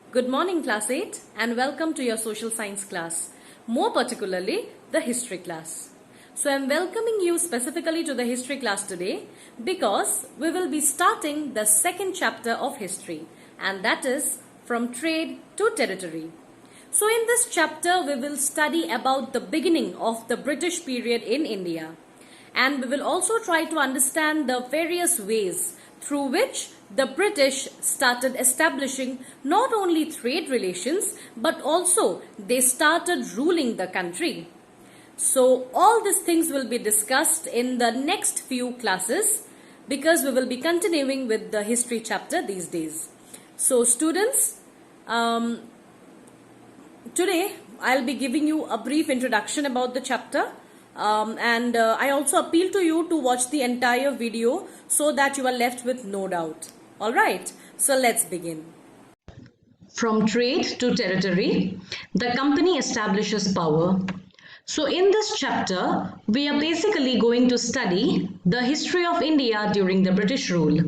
Good morning, Class 8, and welcome to your social science class, more particularly the history class. So, I'm welcoming you specifically to the history class today because we will be starting the second chapter of history, and that is from trade to territory. So, in this chapter, we will study about the beginning of the British period in India, and we will also try to understand the various ways through which the British started establishing not only trade relations but also they started ruling the country. So all these things will be discussed in the next few classes because we will be continuing with the history chapter these days. So students, today I'll be giving you a brief introduction about the chapter. I also appeal to you to watch the entire video so that you are left with no doubt. Alright, so let's begin. From trade to territory, the company establishes power. So in this chapter, we are basically going to study the history of India during the British rule.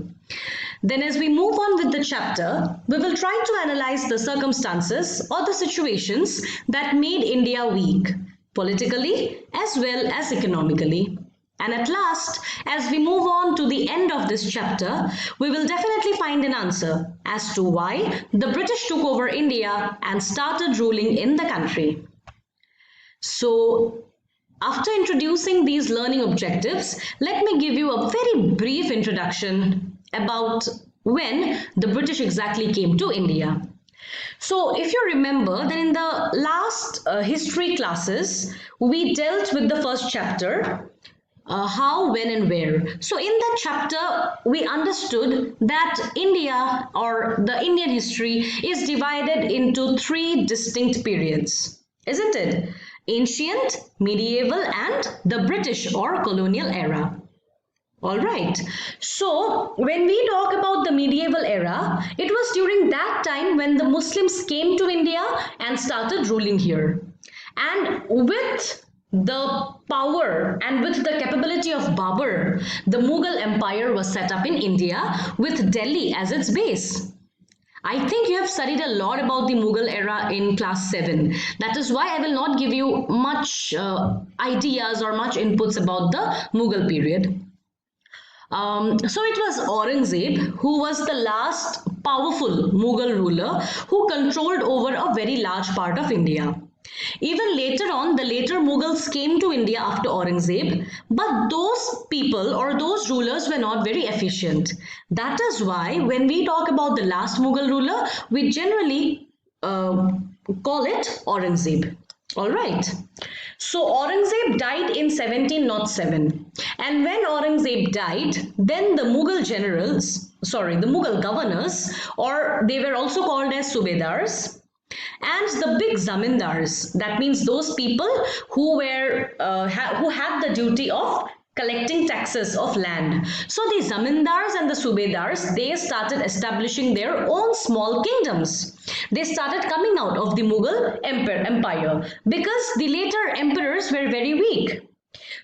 Then as we move on with the chapter, we will try to analyze the circumstances or the situations that made India weak, politically as well as economically. And at last, as we move on to the end of this chapter, we will definitely find an answer as to why the British took over India and started ruling in the country. So, after introducing these learning objectives, let me give you a very brief introduction about when the British exactly came to India. So, if you remember, then in the last history classes, we dealt with the first chapter, how, when, and where. So, in that chapter, we understood that India or the Indian history is divided into three distinct periods, isn't it? Ancient, medieval, and the British or colonial era. All right. So, when we talk about the medieval era, it was during that time when the Muslims came to India and started ruling here. And with the power and with the capability of Babur, the Mughal Empire was set up in India with Delhi as its base. I think you have studied a lot about the Mughal era in class 7. That is why I will not give you much ideas or much inputs about the Mughal period. So it was Aurangzeb who was the last powerful Mughal ruler who controlled over a very large part of India. Even later on, the later Mughals came to India after Aurangzeb, but those people or those rulers were not very efficient. That is why when we talk about the last Mughal ruler, we generally call it Aurangzeb. All right. So Aurangzeb died in 1707, and when Aurangzeb died, then the Mughal governors, or they were also called as Subedars, and the big zamindars, that means those people who were who had the duty of collecting taxes of land. So the zamindars and the subedars, they started establishing their own small kingdoms. They started coming out of the Mughal empire because the later emperors were very weak.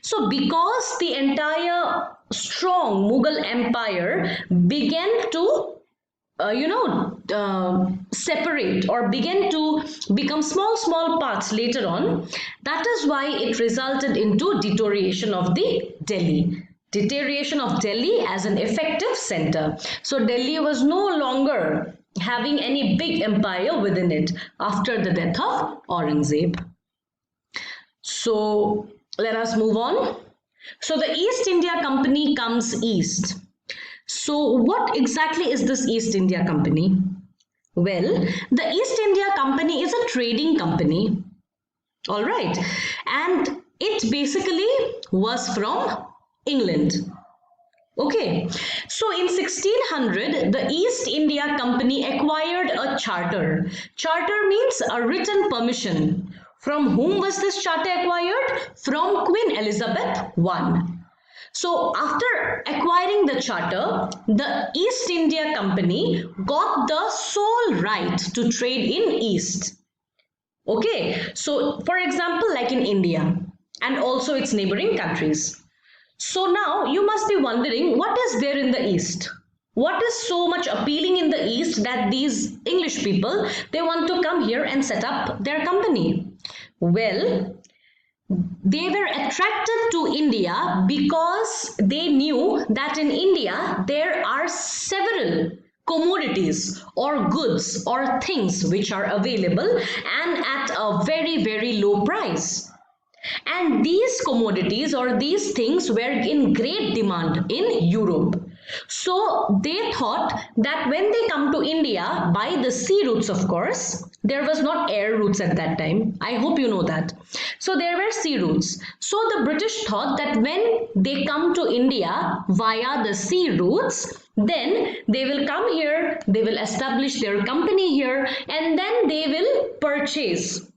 So because the entire strong Mughal empire began to separate or began to become small parts later on, that is why it resulted into deterioration of the deterioration of Delhi as an effective center. So Delhi was no longer having any big empire within it after the death of Aurangzeb. So let us move on. So the East India Company comes east. So what exactly is this East India Company? Well, the East India Company is a trading company. All right. And it basically was from England. Okay. So in 1600, the East India Company acquired a charter. Charter means a written permission. From whom was this charter acquired? From Queen Elizabeth I. So after acquiring the charter, the East India Company got the sole right to trade in East. Okay, so for example, like in India and also its neighboring countries. So now you must be wondering what is there in the East? What is so much appealing in the East that these English people, they want to come here and set up their company? Well, they were attracted to India because they knew that in India there are several commodities or goods or things which are available and at a very low price. And these commodities or these things were in great demand in Europe. So they thought that when they come to India by the sea routes, of course, there was not air routes at that time. I hope you know that. So there were sea routes. So the British thought that when they come to India via the sea routes, then they will come here, they will establish their company here, and then they will purchase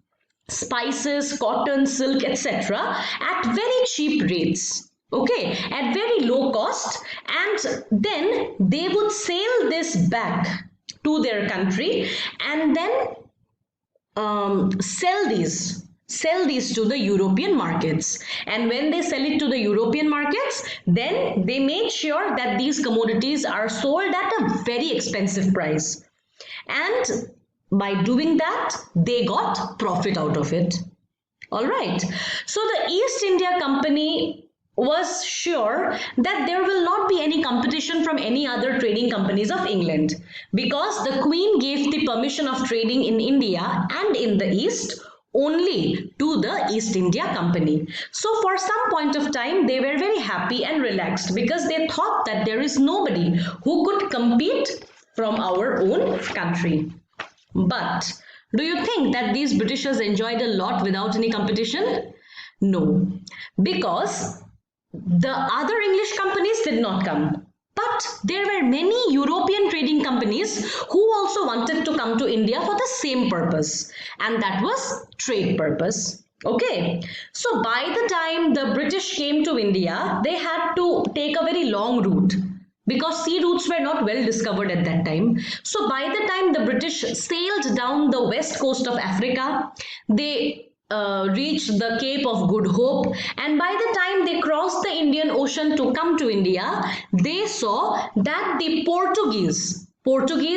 spices, cotton, silk, etc. at very cheap rates, okay, at very low cost, and then they would sail this back to their country and then sell these to the European markets. And when they sell it to the European markets, then they made sure that these commodities are sold at a very expensive price, and by doing that they got profit out of it. All right, so the East India Company was sure that there will not be any competition from any other trading companies of England, because the Queen gave the permission of trading in India and in the East only to the East India Company. So for some point of time they were very happy and relaxed because they thought that there is nobody who could compete from our own country. But do you think that these Britishers enjoyed a lot without any competition? No, because the other English companies did not come. But there were many European trading companies who also wanted to come to India for the same purpose, and that was trade purpose. Okay, so by the time the British came to India, they had to take a very long route because sea routes were not well discovered at that time. So by the time the British sailed down the west coast of Africa, they reached the Cape of Good Hope, and by the time they crossed the Indian Ocean to come to India, they saw that the Portuguese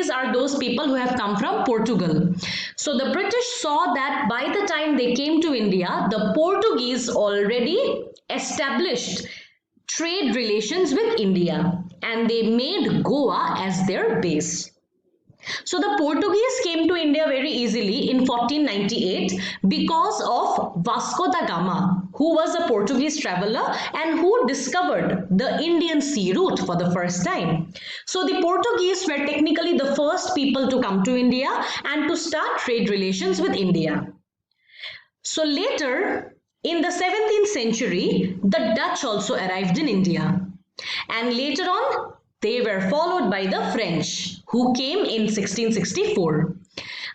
are those people who have come from Portugal. So the British saw that by the time they came to India, the Portuguese already established trade relations with India, and they made Goa as their base. So the Portuguese came to India very easily in 1498 because of Vasco da Gama, who was a Portuguese traveler and who discovered the Indian sea route for the first time. So the Portuguese were technically the first people to come to India and to start trade relations with India. So later, in the 17th century, the Dutch also arrived in India. And later on, they were followed by the French, who came in 1664.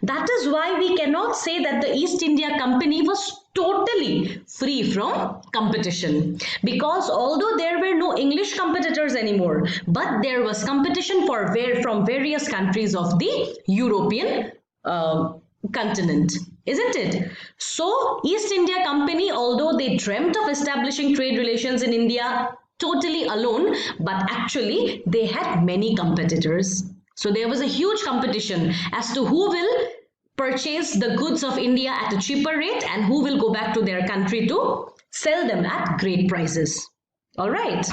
That is why we cannot say that the East India Company was totally free from competition, because although there were no English competitors anymore, but there was competition from various countries of the European continent, isn't it? So East India Company, although they dreamt of establishing trade relations in India totally alone, but actually they had many competitors. So there was a huge competition as to who will purchase the goods of India at a cheaper rate and who will go back to their country to sell them at great prices. All right.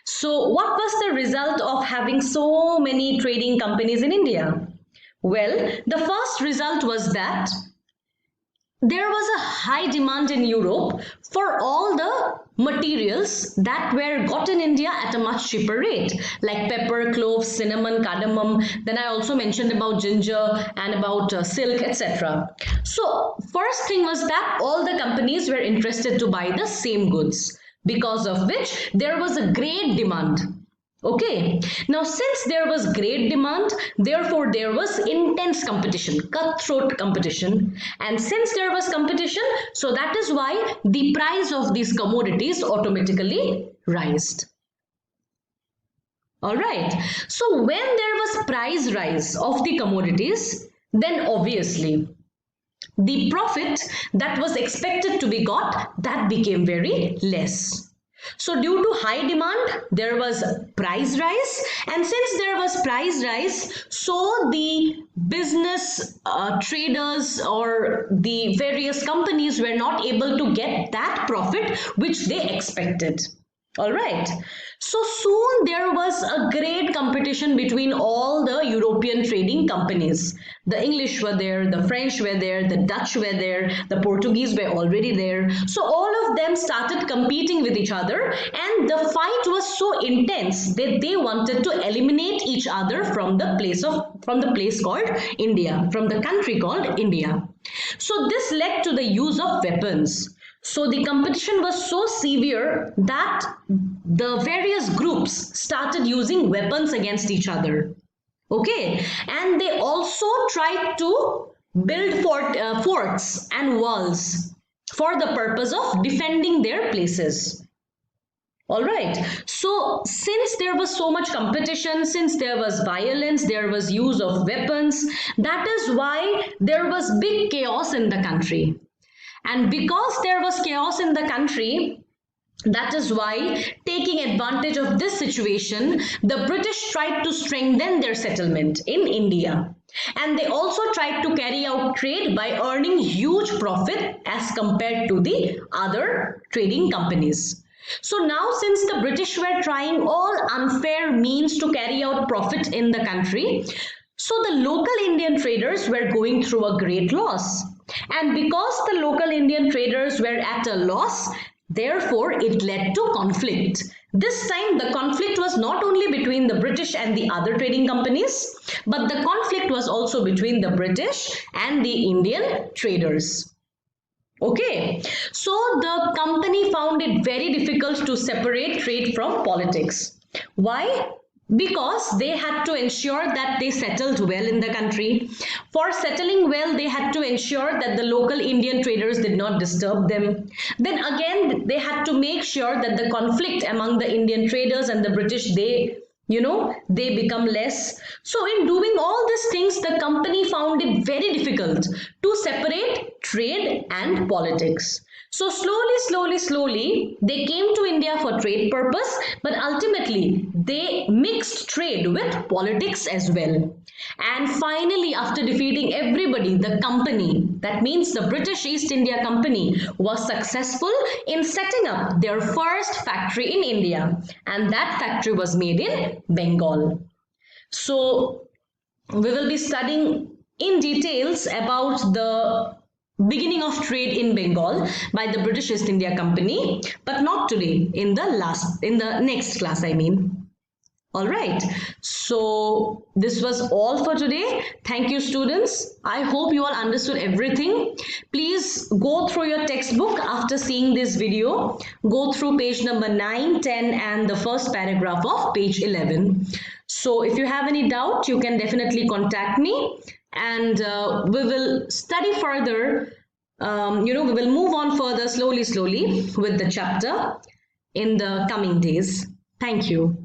So what was the result of having so many trading companies in India? Well, the first result was that there was a high demand in Europe for all the materials that were got in India at a much cheaper rate, like pepper, cloves, cinnamon, cardamom. Then I also mentioned about ginger and about silk, etc. So first thing was that all the companies were interested to buy the same goods, because of which there was a great demand. Okay, now since there was great demand, therefore there was intense competition, cutthroat competition, and since there was competition, so that is why the price of these commodities automatically rised. All right, so when there was price rise of the commodities, then obviously the profit that was expected to be got, that became very less. So due to high demand, there was price rise, and since there was price rise, so the business traders or the various companies were not able to get that profit which they expected. All right. So soon there was a great competition between all the European trading companies. The English were there, the French were there, the Dutch were there, the Portuguese were already there. So all of them started competing with each other, and the fight was so intense that they wanted to eliminate each other from the place called India, from the country called India. So this led to the use of weapons. So the competition was so severe that the various groups started using weapons against each other. Okay, and they also tried to build forts and walls for the purpose of defending their places. All right. So since there was so much competition, since there was violence, there was use of weapons, that is why there was big chaos in the country. And because there was chaos in the country, that is why, taking advantage of this situation, the British tried to strengthen their settlement in India. And they also tried to carry out trade by earning huge profit as compared to the other trading companies. So now, since the British were trying all unfair means to carry out profit in the country, so the local Indian traders were going through a great loss. And because the local Indian traders were at a loss, therefore it led to conflict. This time the conflict was not only between the British and the other trading companies, but the conflict was also between the British and the Indian traders. Okay, so the company found it very difficult to separate trade from politics. Why? Because they had to ensure that they settled well in the country. For settling well, they had to ensure that the local Indian traders did not disturb them. Then again, they had to make sure that the conflict among the Indian traders and the British, they become less. So in doing all these things, the company found it very difficult to separate trade and politics. So slowly, they came to India for trade purpose, but ultimately they mixed trade with politics as well. And finally, after defeating everybody, the company, that means the British East India Company, was successful in setting up their first factory in India. And that factory was made in Bengal. So we will be studying in details about the beginning of trade in Bengal by the British East India Company, but not today, in the next class, I mean. All right, so this was all for today. Thank you, students. I hope you all understood everything. Please go through your textbook after seeing this video. Go through page number 9, 10 and the first paragraph of page 11. So if you have any doubt, you can definitely contact me, and we will study further. We will move on further slowly with the chapter in the coming days. Thank you.